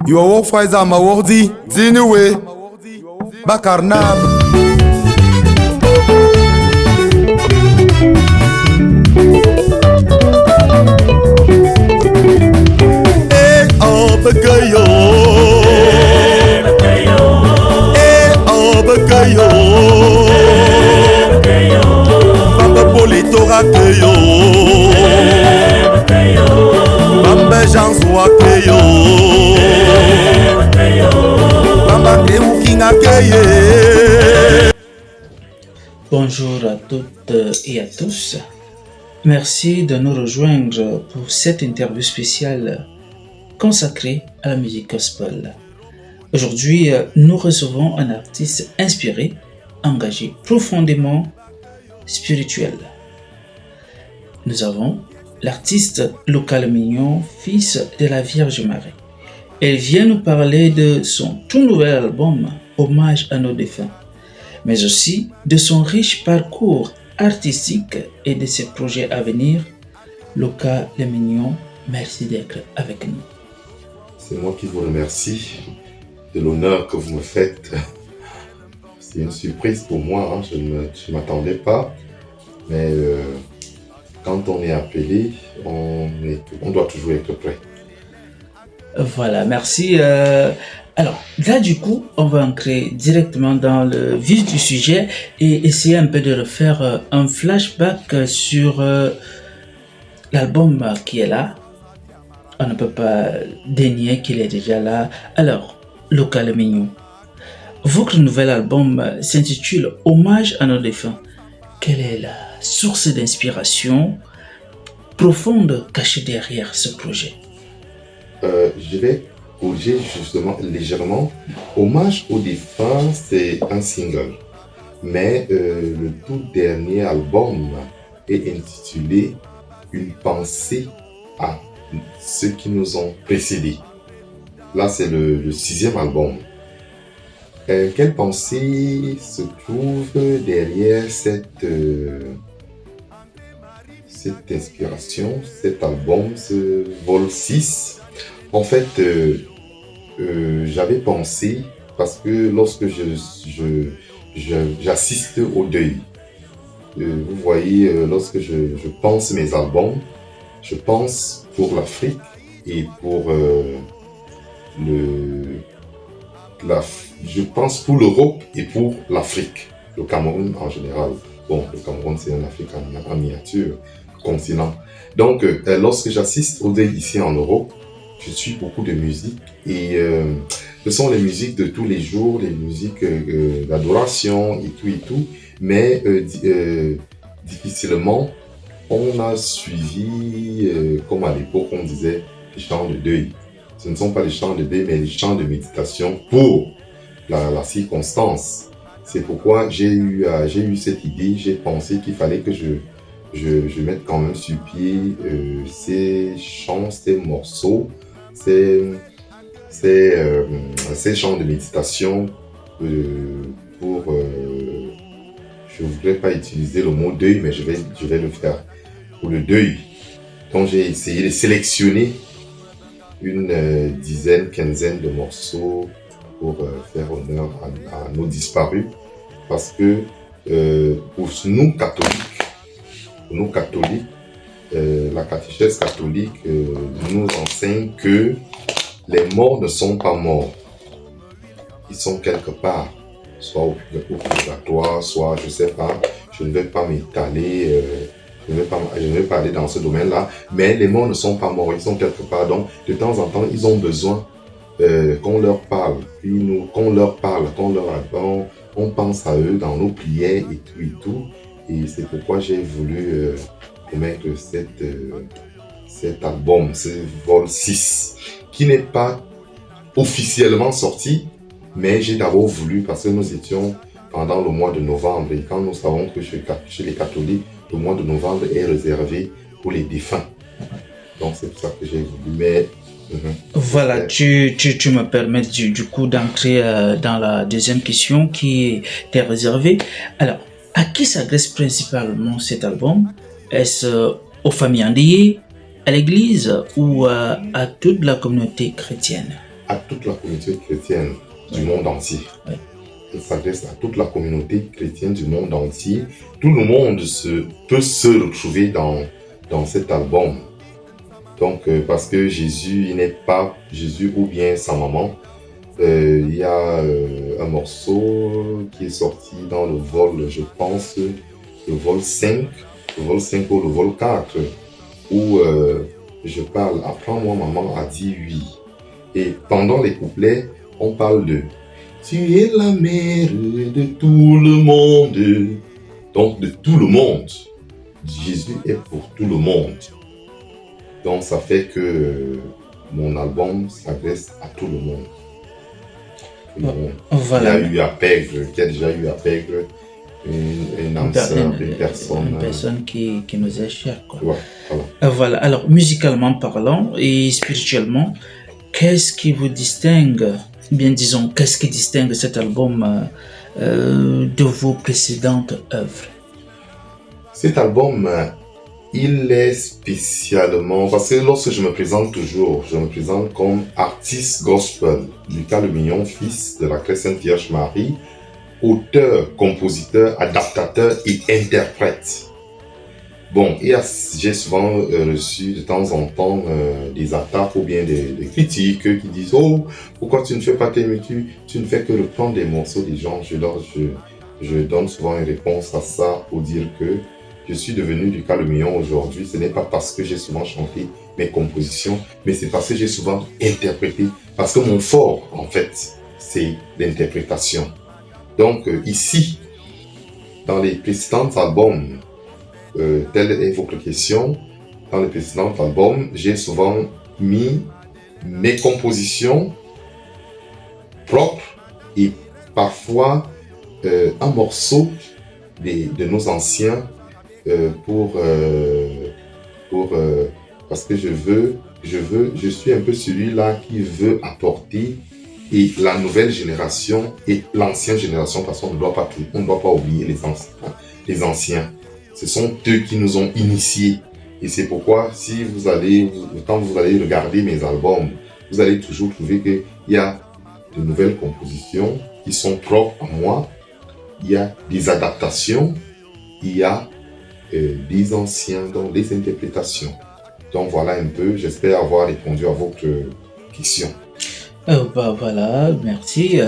Yo Faiza Mawardi, Zinewe, Bakarnab. Eh oh Bakayo, oh Bakayo, Bamba Polito Rakeyo, Bamba Jean Soakeyo. Bonjour à toutes et à tous. Merci de nous rejoindre pour cette interview spéciale consacrée à la musique gospel. Aujourd'hui, nous recevons un artiste inspiré, engagé, profondément spirituel. Nous avons l'artiste Luka Mignon, fils de la Vierge Marie. Elle vient nous parler de son tout nouvel album, Hommage à nos défunts, mais aussi de son riche parcours artistique et de ses projets à venir. Luka Mignon, merci d'être avec nous. C'est moi qui vous remercie de l'honneur que vous me faites. C'est une surprise pour moi, je ne m'attendais pas, mais quand on est appelé, on doit toujours être prêt. Voilà, merci. Alors, là, du coup, on va entrer directement dans le vif du sujet et essayer un peu de refaire un flashback sur l'album qui est là. On ne peut pas dénier qu'il est déjà là. Alors, Luka Mignon, votre nouvel album s'intitule Hommage à nos défunts. Quelle est la source d'inspiration profonde cachée derrière ce projet? Je vais corriger justement légèrement. Hommage aux défunts, c'est un single. Mais le tout dernier album est intitulé Une pensée à ceux qui nous ont précédés. Là, c'est le 6e album. Quelle pensée se trouve derrière cette inspiration, cet album, ce vol 6? En fait, j'avais pensé, parce que lorsque j'assiste au deuil, vous voyez, lorsque je pense mes albums, je pense pour l'Afrique et pour je pense pour l'Europe et pour l'Afrique, le Cameroun en général. Bon, le Cameroun, c'est un Afrique en miniature, continent. Donc, lorsque j'assiste au deuil ici en Europe, je suis beaucoup de musique et ce sont les musiques de tous les jours, les musiques d'adoration et tout, mais difficilement on a suivi, comme à l'époque on disait, les chants de deuil. Ce ne sont pas les chants de deuil, mais les chants de méditation pour la circonstance. C'est pourquoi j'ai eu cette idée, j'ai pensé qu'il fallait que je mette quand même sur pied ces chants, ces morceaux, ces chants de méditation pour... je ne voudrais pas utiliser le mot deuil, mais je vais le faire pour le deuil. Donc j'ai essayé de sélectionner une dizaine, quinzaine de morceaux pour faire honneur à nos disparus. Parce que pour nous catholiques, la catéchèse catholique nous enseigne que les morts ne sont pas morts. Ils sont quelque part, soit au purgatoire, soit je ne sais pas, je ne vais pas m'étaler, je ne vais pas aller dans ce domaine-là, mais les morts ne sont pas morts, ils sont quelque part. Donc de temps en temps, ils ont besoin qu'on leur parle, puis qu'on leur apprend, on pense à eux dans nos prières et tout. Et c'est pourquoi j'ai voulu mettre cet album, ce vol 6, qui n'est pas officiellement sorti, mais j'ai d'abord voulu, parce que nous étions pendant le mois de novembre, et quand nous savons que chez les catholiques, le mois de novembre est réservé pour les défunts. Donc c'est pour ça que j'ai voulu, mais... Voilà, tu me permets du coup d'entrer dans la deuxième question qui t'est réservée. Alors, à qui s'adresse principalement cet album? Est-ce aux familles endeuillées, à l'église ou à toute la communauté chrétienne? à toute la communauté chrétienne du monde entier. Ouais. Il s'adresse à toute la communauté chrétienne du monde entier. Tout le monde peut se retrouver dans cet album. Donc, parce que Jésus, il n'est pas Jésus ou bien sa maman. Il y a un morceau qui est sorti dans le vol, je pense, le vol 5 ou le vol 4, où je parle, apprends-moi maman a dit oui. Et pendant les couplets, on parle de tu es la mère de tout le monde. Donc de tout le monde. Jésus est pour tout le monde. Donc ça fait que mon album s'adresse à tout le monde. Voilà. Il y a eu à Pègre, qui a déjà eu à Pègre, une âme sœur, une personne qui nous est chère, quoi. Ouais, voilà. Voilà. Alors, musicalement parlant et spirituellement, qu'est-ce qui vous distingue, bien disons, qu'est-ce qui distingue cet album de vos précédentes œuvres? Cet album, il est spécialement, parce que lorsque je me présente toujours, je me présente comme artiste gospel, Lucas Le Mignon, fils de la Très Sainte Vierge Marie, auteur, compositeur, adaptateur et interprète. Bon, j'ai souvent reçu de temps en temps des attaques ou bien des critiques qui disent « Oh, pourquoi tu ne fais pas tes métiers, tu ne fais que reprendre des morceaux des gens ?» Je donne souvent une réponse à ça pour dire que je suis devenu Lucas Le Mignon aujourd'hui. Ce n'est pas parce que j'ai souvent chanté mes compositions, mais c'est parce que j'ai souvent interprété. Parce que mon fort, en fait, c'est l'interprétation. Donc ici, dans les précédents albums, telle est votre question, dans les précédents albums, j'ai souvent mis mes compositions propres et parfois un morceau de nos anciens parce que je suis un peu celui-là qui veut apporter et la nouvelle génération et l'ancienne génération, parce qu'on ne doit pas oublier les anciens. Ce sont eux qui nous ont initiés. Et c'est pourquoi, quand vous allez regarder mes albums, vous allez toujours trouver qu'il y a de nouvelles compositions qui sont propres à moi. Il y a des adaptations, il y a des anciens, donc des interprétations. Donc voilà un peu, j'espère avoir répondu à votre question. Voilà, merci,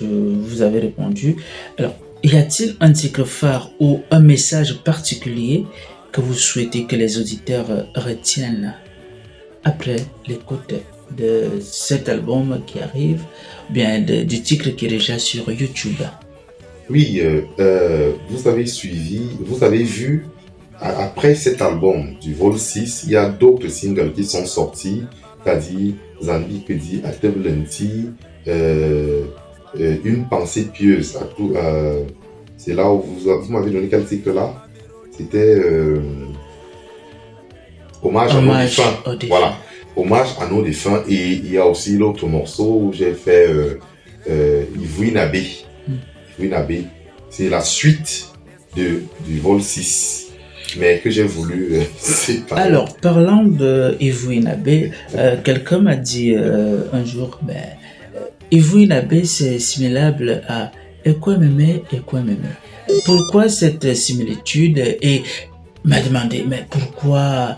vous avez répondu. Alors, y a-t-il un titre phare ou un message particulier que vous souhaitez que les auditeurs retiennent après l'écoute de cet album qui arrive, bien du titre qui est déjà sur YouTube? Oui, vous avez vu, après cet album du vol 6, il y a d'autres singles qui sont sortis, c'est-à-dire Zambi Pedi, Ateblanti, Une pensée pieuse. C'est là où vous m'avez donné quel titre là? C'était Hommage à nos défunts. Voilà, Hommage à nos défunts. Et il y a aussi l'autre morceau où j'ai fait Ivouinabé. Ivouinabé, c'est la suite du vol 6. Mais que j'ai voulu séparer. Alors, parlant de Ivouinabé, quelqu'un m'a dit un jour, Ivouinabé c'est similable à Ekwememe. Pourquoi cette similitude? Et m'a demandé, mais pourquoi,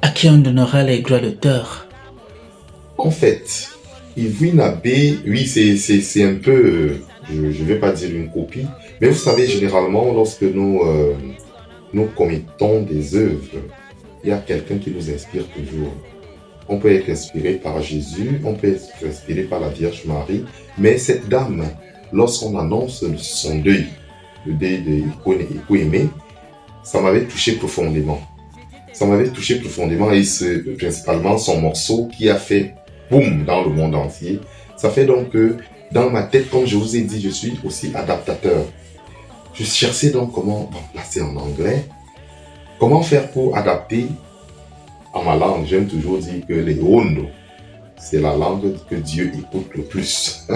à qui on donnera les droits d'auteur? En fait, Ivouinabé, oui, c'est un peu, je ne vais pas dire une copie, mais vous savez, généralement, lorsque nous commettons des œuvres, il y a quelqu'un qui nous inspire toujours. On peut être inspiré par Jésus, on peut être inspiré par la Vierge Marie, mais cette dame, lorsqu'on annonce son deuil, le deuil d'Ekwememe, ça m'avait touché profondément. Ça m'avait touché profondément et c'est principalement son morceau qui a fait boum dans le monde entier. Ça fait donc que dans ma tête, comme je vous ai dit, je suis aussi adaptateur. Je cherchais donc comment, là c'est en anglais, comment faire pour adapter à ma langue. J'aime toujours dire que les Hondo, c'est la langue que Dieu écoute le plus.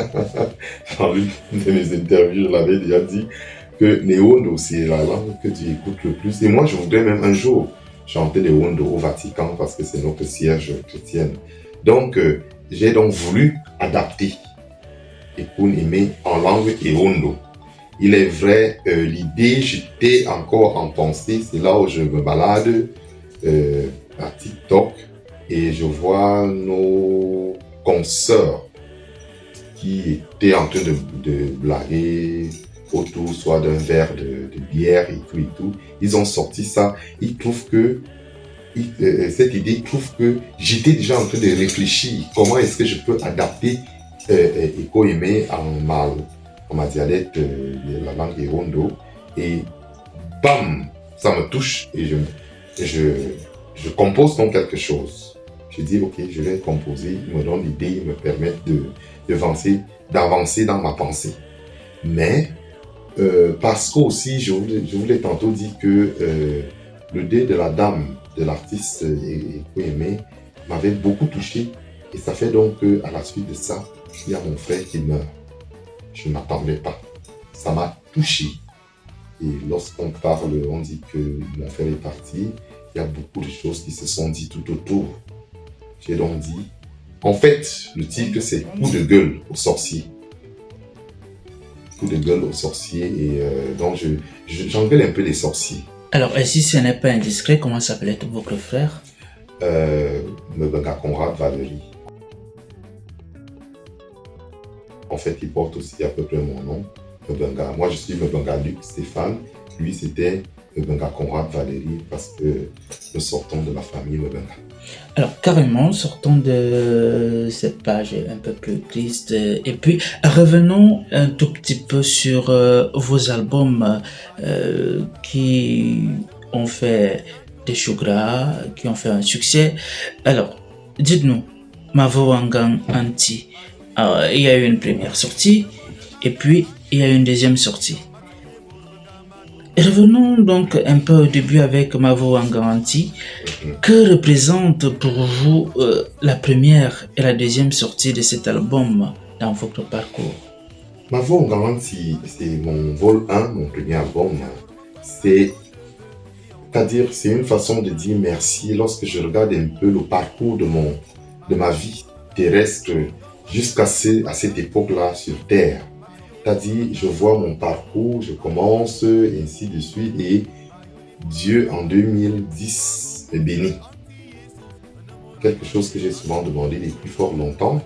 Dans l'une de mes interviews, je l'avais déjà dit que les Hondo, c'est la langue que Dieu écoute le plus. Et moi, je voudrais même un jour chanter les Hondo au Vatican parce que c'est notre siège chrétien. Donc, j'ai donc voulu adapter Ekun Aimé en langue Ewondo. Il est vrai, l'idée, j'étais encore en pensée, c'est là où je me balade à TikTok et je vois nos consoeurs qui étaient en train de blaguer autour soit d'un verre de bière et tout. Ils ont sorti ça. Ils trouvent que cette idée, ils trouvent que j'étais déjà en train de réfléchir comment est-ce que je peux adapter Eko Aimé en ma dialecte de la langue Ewondo. Et bam, ça me touche et je compose donc quelque chose. Je dis ok, je vais composer, il me donne l'idée, il me permet d'avancer dans ma pensée. Mais parce que aussi, je voulais tantôt dire que le dé de la dame de l'artiste Eko Aimé m'avait beaucoup touché. Et ça fait donc qu'à la suite de ça, il y a mon frère qui meurt. Je ne m'attendais pas. Ça m'a touché. Et lorsqu'on parle, on dit que mon frère est parti, il y a beaucoup de choses qui se sont dites tout autour. J'ai donc dit, en fait, le titre c'est Coup de gueule au sorcier. Coup de gueule aux sorciers et donc j'engueule un peu les sorciers. Alors, et si ce n'est pas indiscret, comment s'appelait votre frère? Mebenga Conrad Valérie. En fait, il porte aussi à peu près mon nom, Mebenga. Moi, je suis Mebenga Luc Stéphane. Lui, c'était Mebenga Conrad Valérie parce que nous sortons de la famille Mebenga. Alors, carrément, sortons de cette page un peu plus triste. Et puis, revenons un tout petit peu sur vos albums qui ont fait des choux gras, qui ont fait un succès. Alors, dites-nous, Mavo Wangang Anti, il y a eu une première sortie et puis il y a eu une deuxième sortie. Revenons donc un peu au début avec Mavo Wangang Anti. Que représente pour vous la première et la deuxième sortie de cet album dans votre parcours? Mavo Wangang Anti, c'est mon vol 1, mon premier album. C'est-à-dire, c'est une façon de dire merci lorsque je regarde un peu le parcours de ma vie terrestre jusqu'à cette époque-là sur Terre. C'est-à-dire, je vois mon parcours, je commence, et ainsi de suite, et Dieu en 2010 me bénit. Quelque chose que j'ai souvent demandé depuis fort longtemps.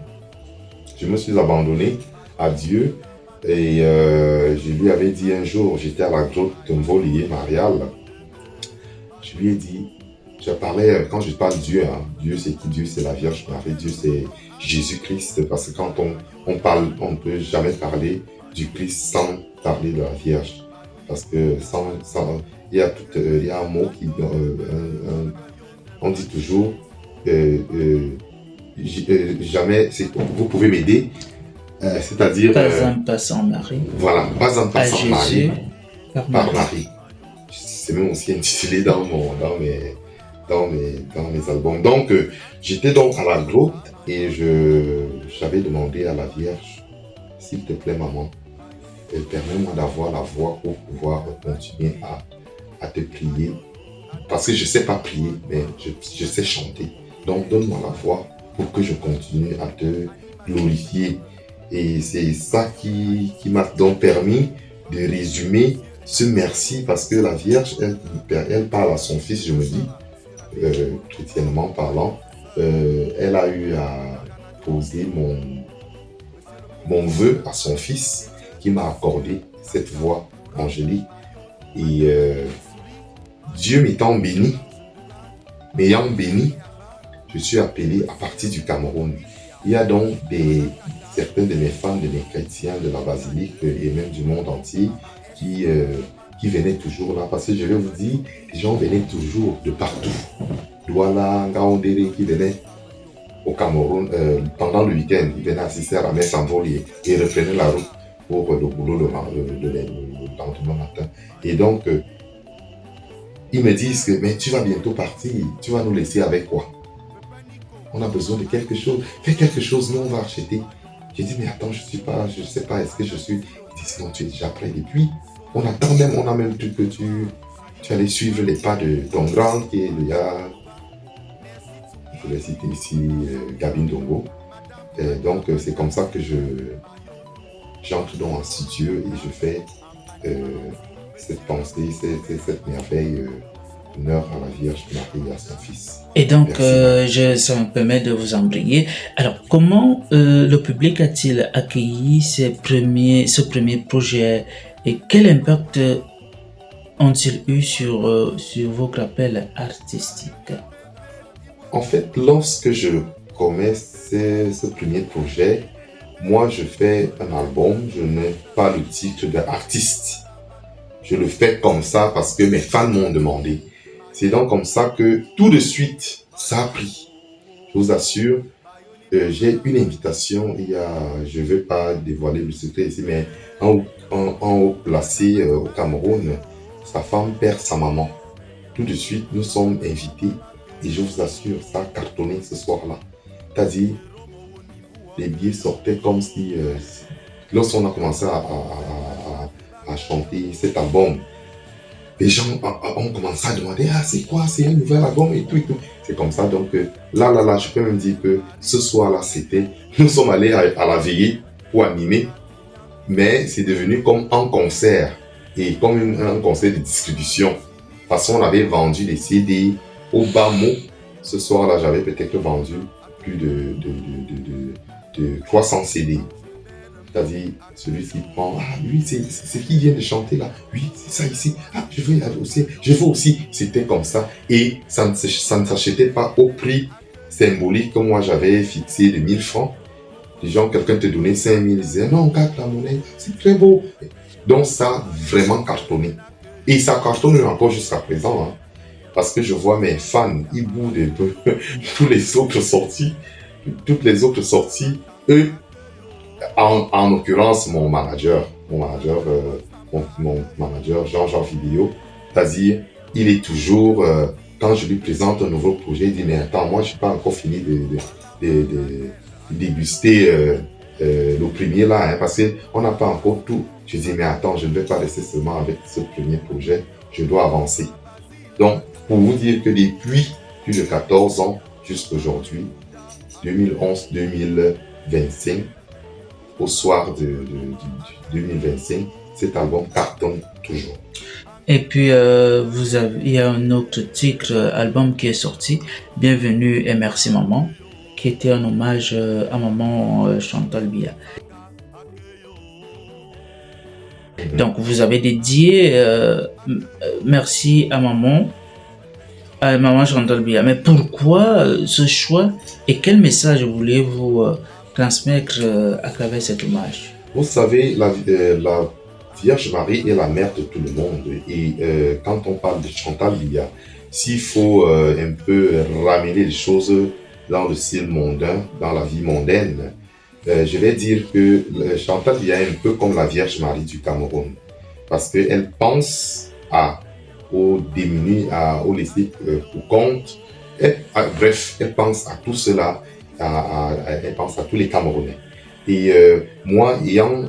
Je me suis abandonné à Dieu et je lui avais dit un jour, j'étais à la grotte de Mvolier, Marial. Je lui ai dit, je parlais, quand je parle Dieu, hein, Dieu c'est qui? Dieu c'est la Vierge Marie, Dieu c'est Jésus-Christ, parce que quand on parle, on ne peut jamais parler du Christ sans parler de la Vierge. Parce que il y a un mot qui, on dit toujours, jamais, vous pouvez m'aider, c'est-à-dire... Pas un pas sans Marie. Voilà, pas un pas sans Marie, par Marie. C'est même aussi intitulé dans mes albums. Donc, j'étais donc à la grotte et j'avais demandé à la Vierge, s'il te plaît maman, permets-moi d'avoir la voix pour pouvoir continuer à te prier. Parce que je ne sais pas prier, mais je sais chanter. Donc, donne-moi la voix pour que je continue à te glorifier. Et c'est ça qui m'a donc permis de résumer ce merci, parce que la Vierge, elle parle à son fils, je me dis, chrétiennement parlant, elle a eu à poser mon vœu à son fils qui m'a accordé cette voix angélique. Et Dieu m'étant béni, m'ayant béni, je suis appelé à partir du Cameroun. Il y a donc certains de mes fans, de mes chrétiens de la basilique et même du monde entier qui venaient toujours là. Parce que je vais vous dire, les gens venaient toujours de partout. Douala, Ngaoundéré qui venaient au Cameroun pendant le week-end. Ils venaient assister à la messe en Volier et reprenaient la route pour le boulot le lendemain matin. Et donc, ils me disent que mais tu vas bientôt partir, tu vas nous laisser avec quoi? On a besoin de quelque chose. Fais quelque chose, nous on va acheter. J'ai dit mais attends, je ne sais pas, est-ce que je suis... Il dit non, tu es déjà prêt. Et puis, on a même dit que tu allais suivre les pas de ton grand qui est le gars, je vais citer ici Gabin Dongo. Donc, c'est comme ça que j'entre dans un studio et je fais cette pensée, cette merveille, honneur à la Vierge Marie et à son Fils. Et donc, Merci. ça me permet de vous embrayer. Alors, comment le public a-t-il accueilli ce premier projet et quel impact ont-ils eu sur vos rappels artistiques? En fait, lorsque je commets ce premier projet, moi, je fais un album, je n'ai pas le titre d'artiste. Je le fais comme ça parce que mes fans m'ont demandé. C'est donc comme ça que tout de suite, ça a pris. Je vous assure, j'ai une invitation. Je ne vais pas dévoiler le secret ici, mais en haut placé au Cameroun, sa femme perd sa maman. Tout de suite, nous sommes invités et je vous assure, ça a cartonné ce soir-là. C'est-à-dire, les billets sortaient comme si, lorsqu'on a commencé à chanter cet album, les gens ont commencé à demander « Ah, c'est quoi? C'est un nouvel album et tout et tout. » C'est comme ça, donc là, je peux même dire que ce soir-là, nous sommes allés à la veillée pour animer, mais c'est devenu comme un concert et comme un concert de distribution. Parce qu'on avait vendu des CD au bas mot. Ce soir-là, j'avais peut-être vendu plus de 300 CD. C'est-à-dire, celui-ci prend, ah, lui, c'est qui vient de chanter là? Oui, c'est ça ici. Ah, je veux aussi. C'était comme ça. Et ça ne s'achetait pas au prix symbolique que moi j'avais fixé de 1000 francs. Les gens, quelqu'un te donnait 5000, ils disaient, non, garde la monnaie, c'est très beau. Donc, ça a vraiment cartonné. Et ça cartonne encore jusqu'à présent. Hein, parce que je vois mes fans, ils boudent un peu toutes les autres sorties, eux, en l'occurrence, mon manager, Jean-Jean Vidéo, c'est-à-dire, il est toujours, quand je lui présente un nouveau projet, il dit, mais attends, moi, je n'ai pas encore fini de déguster le premier là, hein, parce qu'on n'a pas encore tout. Je dis, mais attends, je ne vais pas rester seulement avec ce premier projet, je dois avancer. Donc, pour vous dire que depuis plus de 14 ans jusqu'à aujourd'hui, 2011-2025, au soir de 2025, cet album cartonne toujours. Et puis, il y a un autre titre, album qui est sorti, Bienvenue et Merci Maman, qui était un hommage à maman Chantal Biya. Donc, vous avez dédié Merci à maman Chantal Biya. Mais pourquoi ce choix et quel message voulez-vous transmettre à travers cet hommage? Vous savez, la Vierge Marie est la mère de tout le monde. Et quand on parle de Chantal Biya, s'il faut un peu ramener les choses dans le style mondain, dans la vie mondaine, je vais dire que Chantal Biya est un peu comme la Vierge Marie du Cameroun. Parce qu'elle pense aux démunis, aux laissés pour compte. Bref, elle pense à tout cela. Elle pense à tous les Camerounais. Et moi, ayant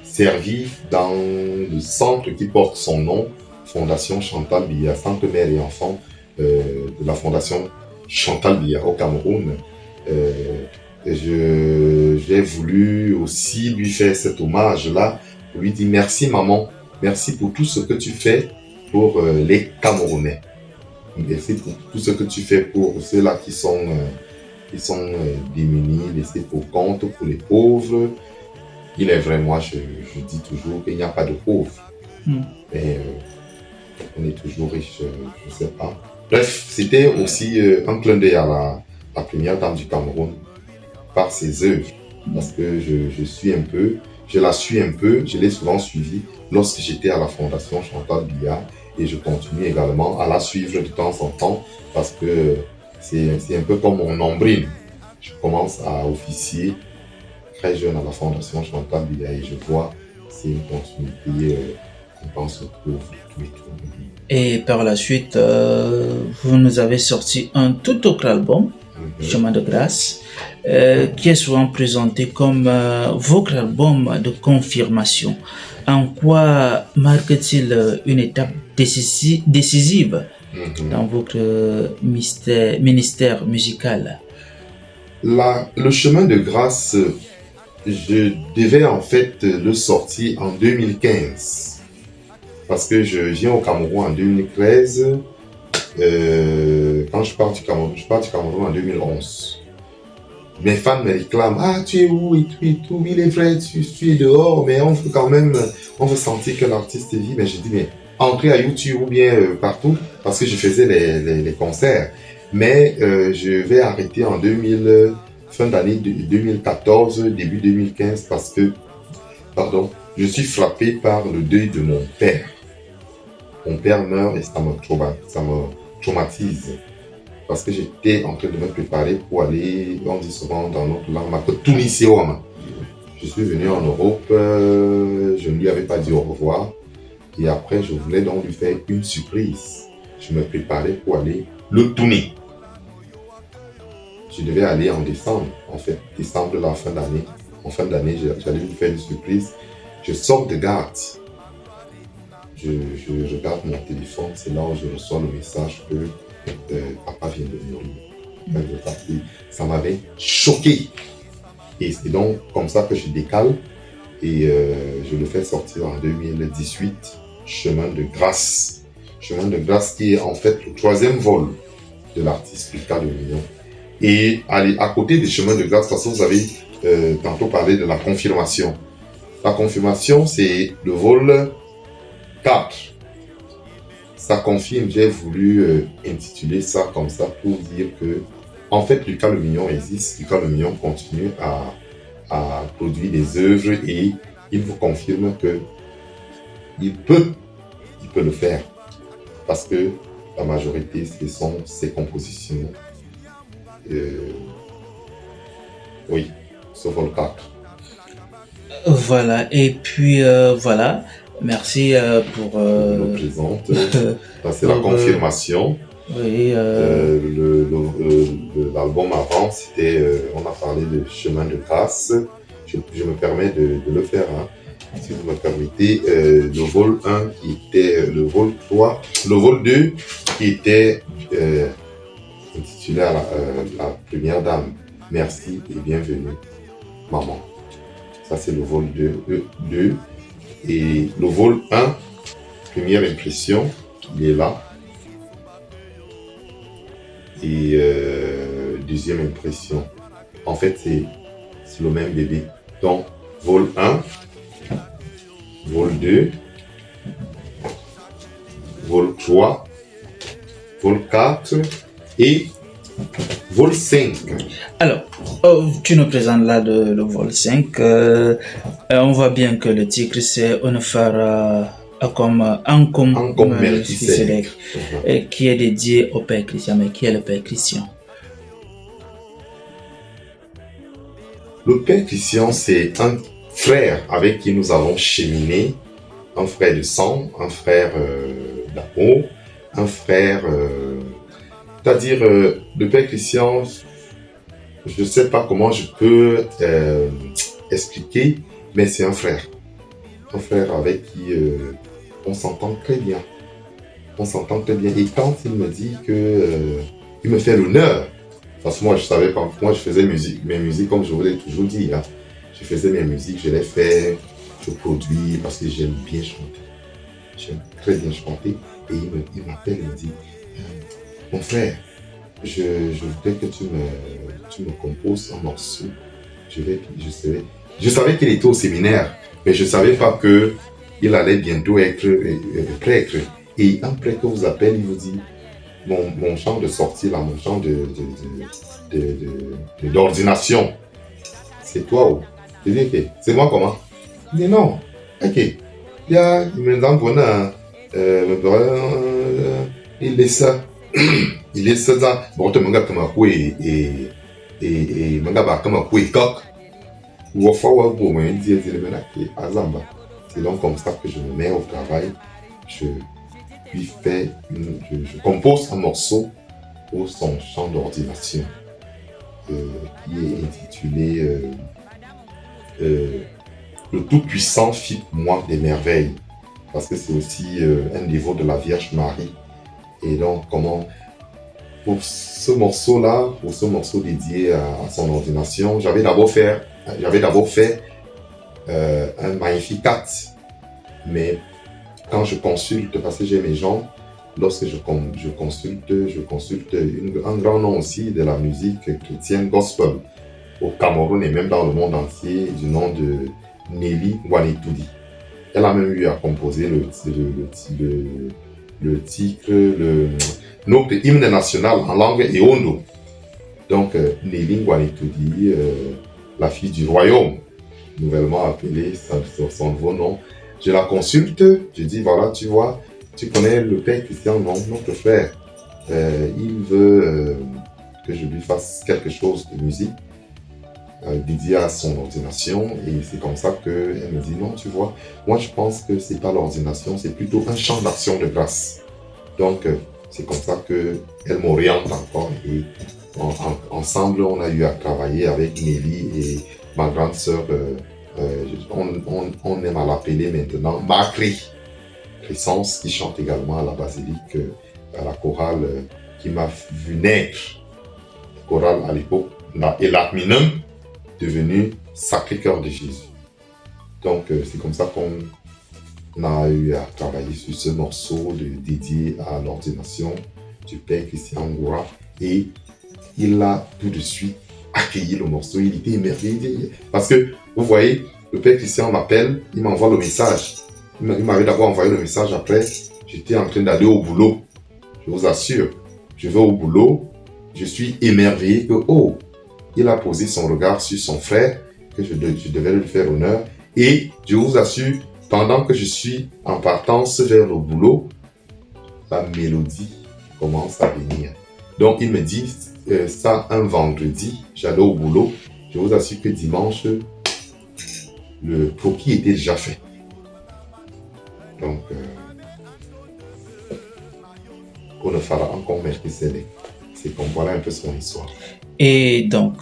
servi dans le centre qui porte son nom, Fondation Chantal Biya, Centre Mère et Enfants de la Fondation Chantal Biya au Cameroun, j'ai voulu aussi lui faire cet hommage-là, pour lui dire merci maman, merci pour tout ce que tu fais pour les Camerounais. Merci pour tout ce que tu fais pour ceux-là qui sont démunis, laissés pour compte, pour les pauvres. Il est vrai, moi je dis toujours qu'il n'y a pas de pauvres. Mais on est toujours riche, je ne sais pas. Bref, c'était aussi un clin d'œil à la première dame du Cameroun par ses œuvres. Parce que je la suis un peu, je l'ai souvent suivie lorsque j'étais à la Fondation Chantal Biya. Et je continue également à la suivre de temps en temps parce que c'est un peu comme mon nombril. Je commence à officier très jeune à la Fondation Chantal Biya et je vois c'est une continuité qu'on pense retrouver tout et tout. Et par la suite, vous nous avez sorti un tout autre album, Chemin de Grâce, qui est souvent présenté comme votre album de confirmation. En quoi marque-t-il une étape décisive dans votre ministère musical? Le chemin de grâce, je devais en fait le sortir en 2015. Parce que je viens au Cameroun en 2013. Quand je pars du Cameroun en 2011. Mes fans me réclament, ah tu es où et tout, il est vrai, tu es dehors, mais on veut quand même, on veut sentir que l'artiste vit. Mais j'ai dit, mais entrez à YouTube ou bien partout, parce que je faisais les concerts. Mais je vais arrêter en fin d'année 2014, début 2015, parce que, je suis frappé par le deuil de mon père. Mon père meurt et ça me traumatise. Parce que j'étais en train de me préparer pour aller, on dit souvent dans notre langue, Tunisioma. Je suis venu en Europe, je ne lui avais pas dit au revoir. Et après, je voulais donc lui faire une surprise. Je me préparais pour aller le tourner. Je devais aller en décembre, en fait, décembre de la fin d'année. En fin d'année, j'allais lui faire une surprise. Je sors de garde. Je regarde mon téléphone, c'est là où je reçois le message que papa vient de mourir. Ça m'avait choqué. Et c'est donc comme ça que je décale et je le fais sortir en 2018, Chemin de grâce. Chemin de grâce qui est en fait le 3e vol de l'artiste Lucas Dominion. Et à côté des chemins de grâce, de toute façon, vous avez tantôt parlé de la confirmation. La confirmation, c'est le vol 4. Ça confirme, j'ai voulu intituler ça comme ça pour dire que, en fait, Lucas Le Mignon existe. Lucas Le Mignon continue à produire des œuvres et il vous confirme que il peut le faire. Parce que la majorité, ce sont ses compositions. Oui, sauf le 4. Voilà, et puis voilà. Merci pour... nous présente. C'est la confirmation. Oui. L'album avant, c'était, on a parlé de Chemin de grâce. Je me permets de le faire, hein, si vous me permettez. Le vol 1 qui était le vol 3, le vol 2 qui était intitulé à la première dame. Merci et bienvenue, maman. Ça, c'est le vol 2. Et le vol 1, première impression, il est là. Et deuxième impression, en fait, c'est le même bébé. Donc, vol 1, vol 2, vol 3, vol 4 et vol 5. Alors, tu nous présentes là le vol 5. On voit bien que le titre, c'est Onefara comme Melchizedek, qui est dédié au Père Christian. Mais qui est le Père Christian? Le Père Christian, c'est un frère avec qui nous avons cheminé, un frère de sang, un frère d'amour, un frère... c'est-à-dire, le Père Christian, je ne sais pas comment je peux expliquer, mais c'est un frère. Un frère avec qui on s'entend très bien. On s'entend très bien. Et quand il me dit que il me fait l'honneur, parce que moi je savais pas, moi je faisais mes musiques comme je vous l'ai toujours dit. Hein. Je faisais mes musiques, je les fais, je produis parce que j'aime bien chanter. J'aime très bien chanter. Et il m'appelle et me dit, mon frère, je voudrais que tu me composes un morceau. Je savais qu'il était au séminaire, mais je ne savais pas qu'il allait bientôt être prêtre. Et un prêtre vous appelle, il vous dit, mon chant de sortie, là, mon chant d'ordination, c'est toi ou? Je dis, ok, c'est moi comment? Il dit, non, ok. Il me donne il laisse ça. Il est ça. Bon, tu me regardes comme un coué et me regarde comme un coué coq. Ou au fond, c'est donc comme ça que je me mets au travail. Je compose un morceau pour son chant d'ordination qui est intitulé Le Tout-Puissant fit moi des merveilles. Parce que c'est aussi un dévot de la Vierge Marie. Et donc, comment pour ce morceau-là, pour ce morceau dédié à son ordination, j'avais d'abord fait un Magnificat. Mais quand je consulte, parce que j'ai mes gens, lorsque je consulte un grand nom aussi de la musique chrétienne gospel au Cameroun et même dans le monde entier, du nom de Nelly Wanetoudi. Elle a même eu à composer notre hymne national en langue Eondo. Donc, Nelly Wanetoudi, la fille du royaume, nouvellement appelée sur son nouveau nom. Je la consulte, je dis voilà, tu vois, tu connais le père Christian, non, notre frère. Il veut que je lui fasse quelque chose de musique dédié à son ordination, et c'est comme ça qu'elle me dit non, tu vois, moi je pense que c'est pas l'ordination, c'est plutôt un chant d'action de grâce. Donc c'est comme ça qu'elle m'oriente encore, et ensemble on a eu à travailler avec Nelly et ma grande sœur, on aime à l'appeler maintenant Macri Crescence, qui chante également à la basilique, à la chorale qui m'a vu naître, chorale à l'époque, et l'Atminum, devenu Sacré-Cœur de Jésus. Donc c'est comme ça qu'on a eu à travailler sur ce morceau dédié à l'ordination du père Christian Ngoura, et il a tout de suite accueilli le morceau, il était émerveillé parce que vous voyez, le père Christian m'appelle, il m'envoie le message, il m'avait d'abord envoyé le message, après j'étais en train d'aller au boulot, je vous assure, je vais au boulot, je suis émerveillé que oh, il a posé son regard sur son frère, que je devais lui faire honneur. Et je vous assure, pendant que je suis en partance vers le boulot, la mélodie commence à venir. Donc il me dit ça un vendredi, j'allais au boulot. Je vous assure que dimanche, le croquis était déjà fait. Donc, on ne fera encore mercredi. C'est comme voilà un peu son histoire. Et donc,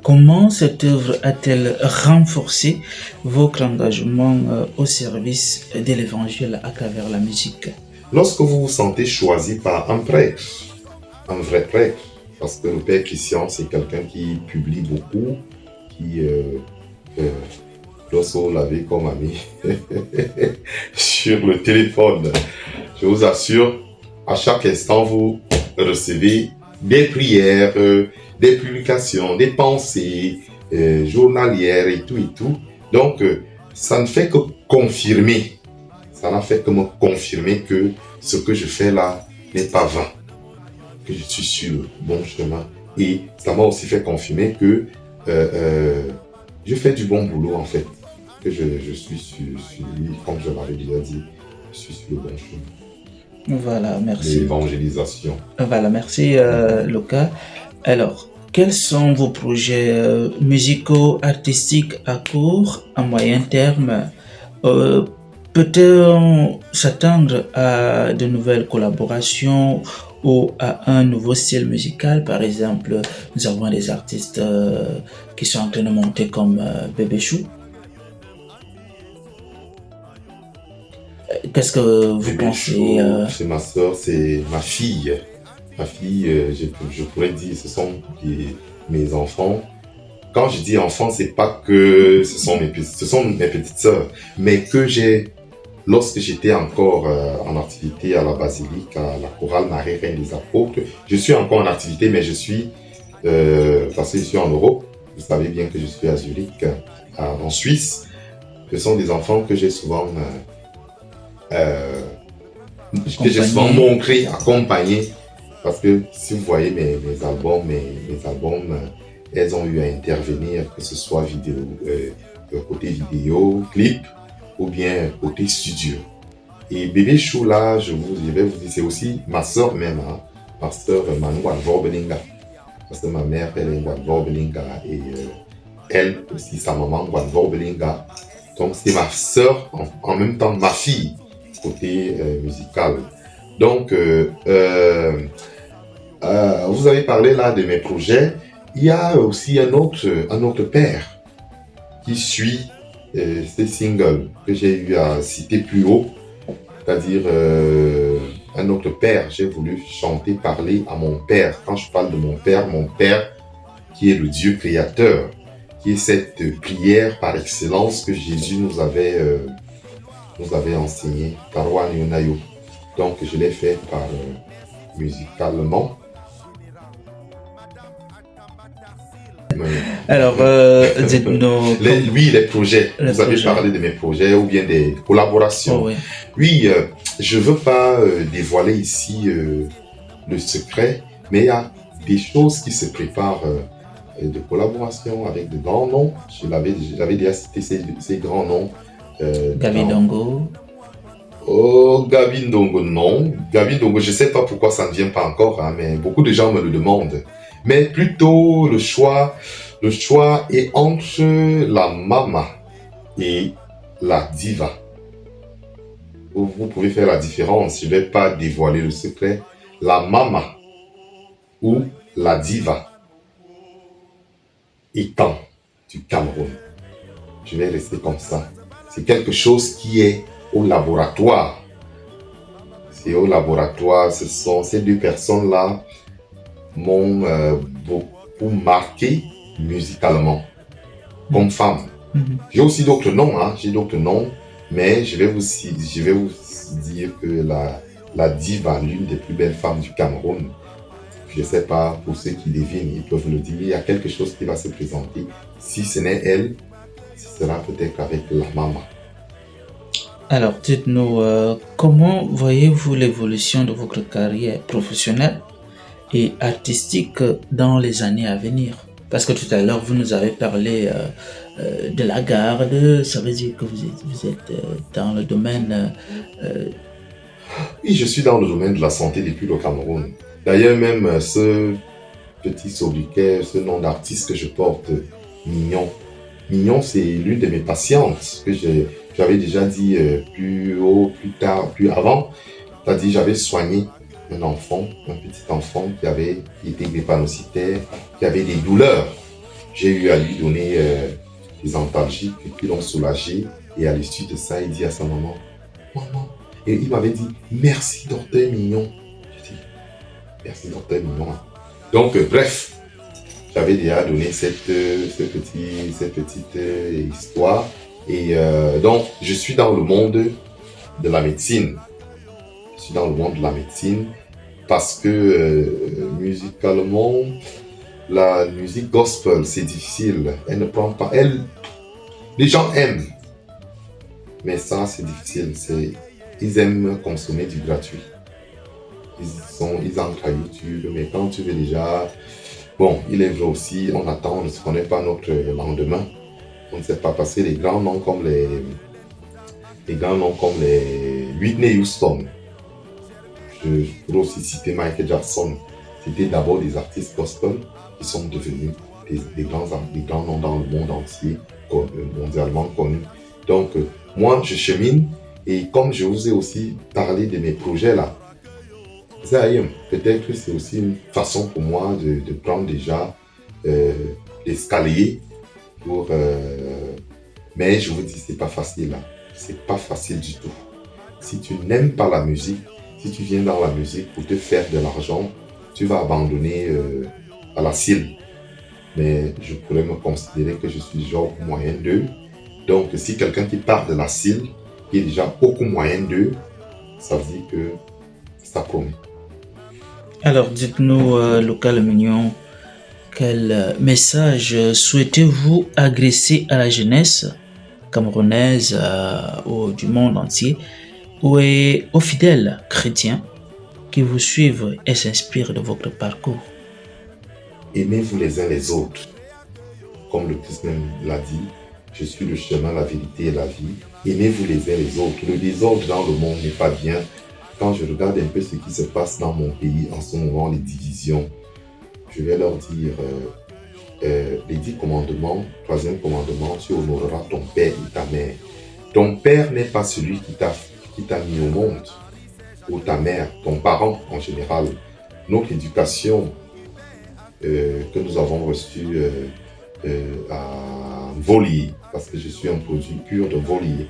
comment cette œuvre a-t-elle renforcé votre engagement au service de l'évangile à travers la musique? Lorsque vous vous sentez choisi par un prêtre, un vrai prêtre, parce que le père Christian, c'est quelqu'un qui publie beaucoup, qui lorsque vous l'avez comme ami sur le téléphone, je vous assure, à chaque instant, vous recevez des prières, des publications, des pensées journalières et tout. Donc, ça ne fait que confirmer, ça n'a fait que me confirmer que ce que je fais là n'est pas vain, que je suis sur le bon chemin. Et ça m'a aussi fait confirmer que je fais du bon boulot en fait, que je suis sur, comme je l'avais déjà dit, je suis sur le bon chemin. Voilà, merci. L'évangélisation. Voilà, merci Luca. Alors, quels sont vos projets musicaux, artistiques à court, à moyen terme? Peut-on s'attendre à de nouvelles collaborations ou à un nouveau style musical? Par exemple, nous avons des artistes qui sont en train de monter comme Bébé Chou. Qu'est-ce que vous pensez? C'est ma soeur, c'est ma fille. Ma fille, je pourrais dire, ce sont mes enfants. Quand je dis enfants, c'est pas que ce sont mes petites sœurs, mais que lorsque j'étais encore en activité à la basilique, à la chorale Marie Reine des Apôtres, je suis encore en activité, mais je suis, parce que je suis en Europe, vous savez bien que je suis à Zurich, en Suisse. Ce sont des enfants que j'ai souvent montré, accompagné, parce que si vous voyez mes albums, elles ont eu à intervenir, que ce soit côté vidéo, clip, ou bien côté studio. Et Bébé Chou là, je vais vous dire, c'est aussi ma soeur même, hein, ma soeur Manu Wanvorbelinga, parce que ma mère elle est Wanvorbelinga et elle aussi sa maman Wanvorbelinga. Donc c'est ma soeur en même temps ma fille côté musical. Donc vous avez parlé là de mes projets. Il y a aussi un autre père qui suit ces singles que j'ai eu à citer plus haut, c'est-à-dire un autre père. J'ai voulu chanter, parler à mon père. Quand je parle de mon père qui est le Dieu créateur, qui est cette prière par excellence que Jésus nous avait enseigné. Karwa Nyonayo. Donc je l'ai fait par musicalement. Alors, dites-nous... Les projets. Vous avez parlé de mes projets ou bien des collaborations. Oh, oui. Oui, je ne veux pas dévoiler ici le secret, mais il y a des choses qui se préparent de collaboration avec de grands noms. J'avais déjà cité ces grands noms. Gaby Ndongo. Oh, Gaby Ndongo, non. Gaby Ndongo, je ne sais pas pourquoi ça ne vient pas encore, hein, mais beaucoup de gens me le demandent. Mais plutôt, le choix est entre la mama et la diva. Vous pouvez faire la différence. Je ne vais pas dévoiler le secret. La mama ou la diva étant du Cameroun. Je vais rester comme ça. C'est quelque chose qui est au laboratoire. C'est au laboratoire. Ce sont ces deux personnes-là m'ont beaucoup marqué musicalement comme femme. J'ai aussi d'autres noms, hein. J'ai d'autres noms, mais je vais vous dire que la diva, l'une des plus belles femmes du Cameroun, je ne sais pas, pour ceux qui devinent, ils peuvent le dire, il y a quelque chose qui va se présenter. Si ce n'est elle, ce sera peut-être avec la maman. Alors, dites-nous, comment voyez-vous l'évolution de votre carrière professionnelle et artistique dans les années à venir? Parce que tout à l'heure, vous nous avez parlé de la garde, ça veut dire que vous êtes dans le domaine... Oui, je suis dans le domaine de la santé depuis le Cameroun. D'ailleurs, même ce petit sobriquet, ce nom d'artiste que je porte, Mignon. Mignon, c'est l'une de mes patientes que j'avais déjà dit plus haut, plus tard, plus avant. C'est-à-dire, j'avais soigné un petit enfant qui était drépanocytaire, qui avait des douleurs. J'ai eu à lui donner des antalgiques qui l'ont soulagé. Et à l'issue de ça, il dit à sa maman, maman. Et il m'avait dit, merci docteur Mignon. J'ai dit, merci docteur Mignon. Donc, bref, j'avais déjà donné cette petite histoire. Et donc, je suis dans le monde de la médecine. Je suis dans le monde de la médecine parce que musicalement, la musique gospel, c'est difficile. Elle ne prend pas... Les gens aiment. Mais ça, c'est difficile. Ils aiment consommer du gratuit. Ils entrent à YouTube, mais quand tu veux déjà... Bon, il est vrai aussi, on attend, on ne se connaît pas notre lendemain. On ne sait pas passer les grands noms comme les Whitney Houston. Je pourrais aussi citer Michael Jackson. C'était d'abord des artistes gospel qui sont devenus des grands noms dans le monde entier, mondialement connus. Donc, moi, je chemine et comme je vous ai aussi parlé de mes projets là, peut-être que c'est aussi une façon pour moi de prendre déjà l'escalier pour... mais je vous dis, c'est pas facile là. C'est pas facile du tout. Si tu n'aimes pas la musique, si tu viens dans la musique pour te faire de l'argent, tu vas abandonner à la cible. Mais je pourrais me considérer que je suis genre moyen 2. Donc si quelqu'un qui part de la cible, qui est déjà beaucoup moyen 2, ça veut dire que ça promet. Alors, dites-nous, Local Mignon, quel message souhaitez-vous adresser à la jeunesse camerounaise du monde entier et aux fidèles chrétiens qui vous suivent et s'inspirent de votre parcours? Aimez-vous les uns les autres. Comme le Christ même l'a dit, je suis le chemin, la vérité et la vie. Aimez-vous les uns les autres. Le désordre dans le monde n'est pas bien. Quand je regarde un peu ce qui se passe dans mon pays en ce moment, les divisions, je vais leur dire les 10 commandements, 3e commandement, tu honoreras ton père et ta mère. Ton père n'est pas celui qui t'a mis au monde, ou ta mère, ton parent en général. Notre éducation que nous avons reçue à Volier, parce que je suis un produit pur de Volier.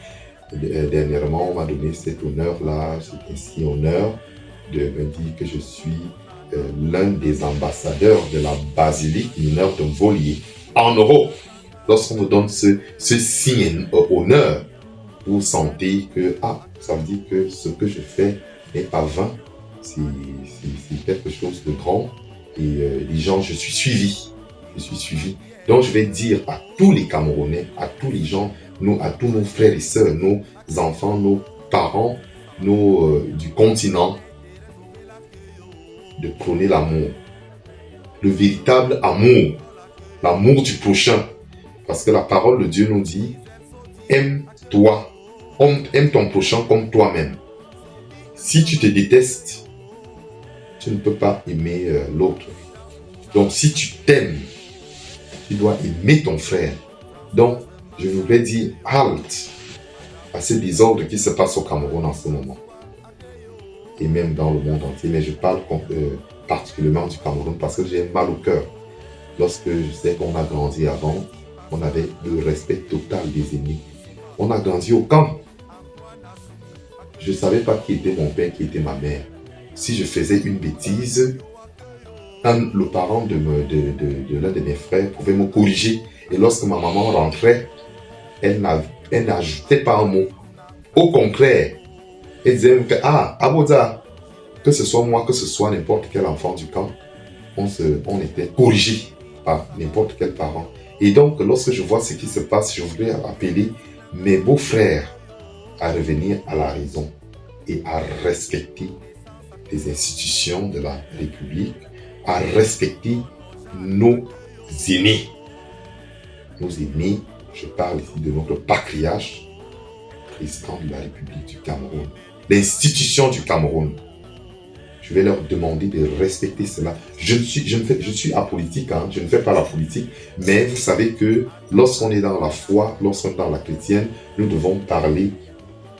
Dernièrement, on m'a donné cet honneur-là, cet ainsi honneur me dire que je suis l'un des ambassadeurs de la basilique mineure de Mvolier en Europe. Lorsqu'on me donne ce signe honneur, vous sentez que ça veut dire que ce que je fais n'est pas vain, c'est quelque chose de grand. Et les gens, je suis suivi. Donc je vais dire à tous les Camerounais, à tous les gens, à tous nos frères et sœurs, nos enfants, nos parents, du continent, de prôner l'amour. Le véritable amour. L'amour du prochain. Parce que la parole de Dieu nous dit, aime-toi. Aime ton prochain comme toi-même. Si tu te détestes, tu ne peux pas aimer l'autre. Donc si tu t'aimes, tu dois aimer ton frère. Donc je voudrais dire halte à ce désordre qui se passe au Cameroun en ce moment. Et même dans le monde entier. Mais je parle particulièrement du Cameroun parce que j'ai mal au cœur. Lorsque je sais qu'on a grandi avant, on avait le respect total des aînés. On a grandi au camp. Je ne savais pas qui était mon père, qui était ma mère. Si je faisais une bêtise, le parent de l'un de mes frères pouvait me corriger. Et lorsque ma maman rentrait, elle n'ajoutait pas un mot. Au contraire, elle disait que, Aboda, que ce soit moi, que ce soit n'importe quel enfant du camp, on était corrigé par n'importe quel parent. Et donc, lorsque je vois ce qui se passe, je voudrais appeler mes beaux-frères à revenir à la raison et à respecter les institutions de la République, à respecter nos aînés. Nos aînés, je parle ici de notre patriarche, président de la République du Cameroun, l'institution du Cameroun. Je vais leur demander de respecter cela. Je suis apolitique, je ne fais pas la politique, mais vous savez que lorsqu'on est dans la foi, lorsqu'on est dans la chrétienne, nous devons parler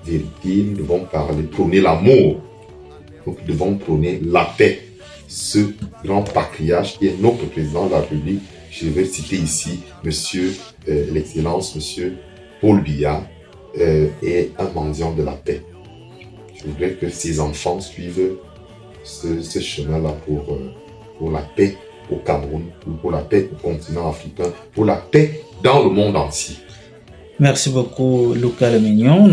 vérité, nous devons prôner l'amour, nous devons prôner la paix. Ce grand patriarche qui est notre président de la République, je vais citer ici Monsieur l'Excellence, Monsieur Paul Biya, est un mendiant de la paix. Je voudrais que ses enfants suivent ce chemin-là pour la paix au Cameroun, pour la paix au continent africain, pour la paix dans le monde entier. Merci beaucoup, Lucas Le Mignon.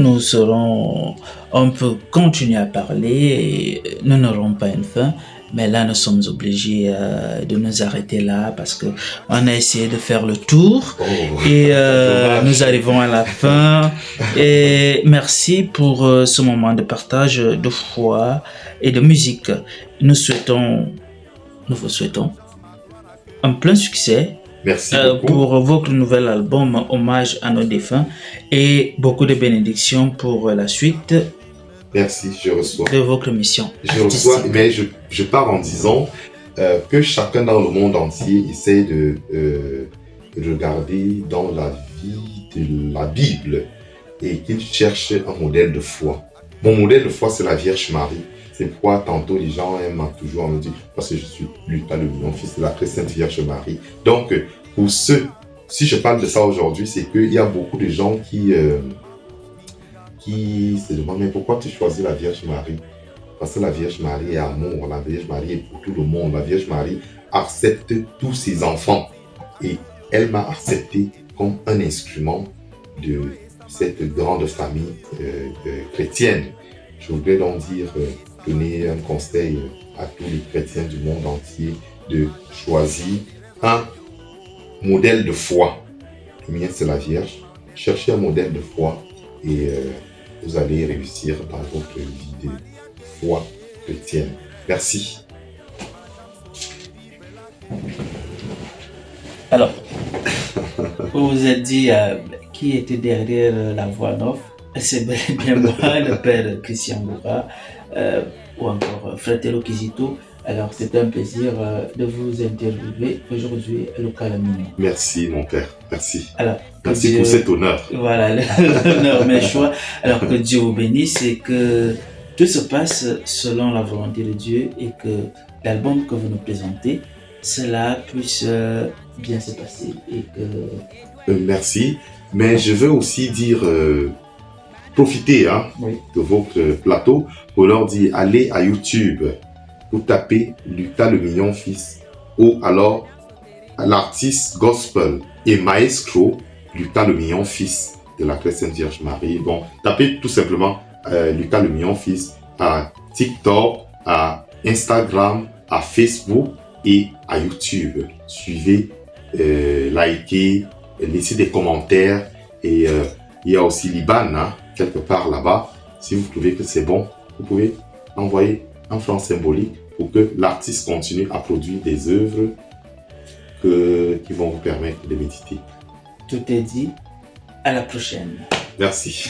On peut continuer à parler et nous n'aurons pas une fin. Mais là, nous sommes obligés de nous arrêter là parce que on a essayé de faire le tour et nous arrivons à la fin. Et merci pour ce moment de partage de foi et de musique. Nous vous souhaitons un plein succès. Merci pour votre nouvel album Hommage à nos défunts et beaucoup de bénédictions pour la suite. Merci, je reçois. De votre mission. Je reçois, mais je pars en disant que chacun dans le monde entier essaie de regarder dans la vie de la Bible et qu'il cherche un modèle de foi. Mon modèle de foi, c'est la Vierge Marie. C'est pourquoi tantôt les gens aiment toujours me dire, parce que je suis Lucas Le Mignon, fils de la très sainte Vierge Marie. Donc, pour ceux, si je parle de ça aujourd'hui, c'est qu'il y a beaucoup de gens qui se demandent, mais pourquoi tu choisis la Vierge Marie? Parce que la Vierge Marie est amour, la Vierge Marie est pour tout le monde, la Vierge Marie accepte tous ses enfants. Et elle m'a accepté comme un instrument de cette grande famille chrétienne. Je voudrais donc donner un conseil à tous les chrétiens du monde entier de choisir un modèle de foi. Le mien, c'est la Vierge. Cherchez un modèle de foi et vous allez réussir dans votre vie de foi chrétienne. Merci. Alors, vous vous êtes dit qui était derrière la voix en off. C'est bien moi, le père Christian Goura, ou encore Fratello Kizito. Alors, c'est un plaisir de vous interviewer aujourd'hui, Lucas Le Mignon. Merci, mon père. Merci. Alors, merci pour cet honneur. Voilà, l'honneur, mes choix. Alors, que Dieu vous bénisse et que tout se passe selon la volonté de Dieu et que l'album que vous nous présentez, cela puisse bien se passer. Et que... merci. Mais je veux aussi dire profiter hein, Oui. de votre plateau pour leur dire allez à YouTube, vous tapez Lucas le Mignon Fils ou alors l'artiste gospel et maestro Lucas le Mignon Fils de la Très Sainte Vierge Marie. Bon, tapez tout simplement Lucas le Mignon Fils à TikTok, à Instagram, à Facebook et à YouTube. Suivez, likez, laissez des commentaires et il y a aussi Liban, hein, quelque part là-bas. Si vous trouvez que c'est bon, vous pouvez envoyer un franc symbolique pour que l'artiste continue à produire des œuvres qui vont vous permettre de méditer. Tout est dit. À la prochaine. Merci.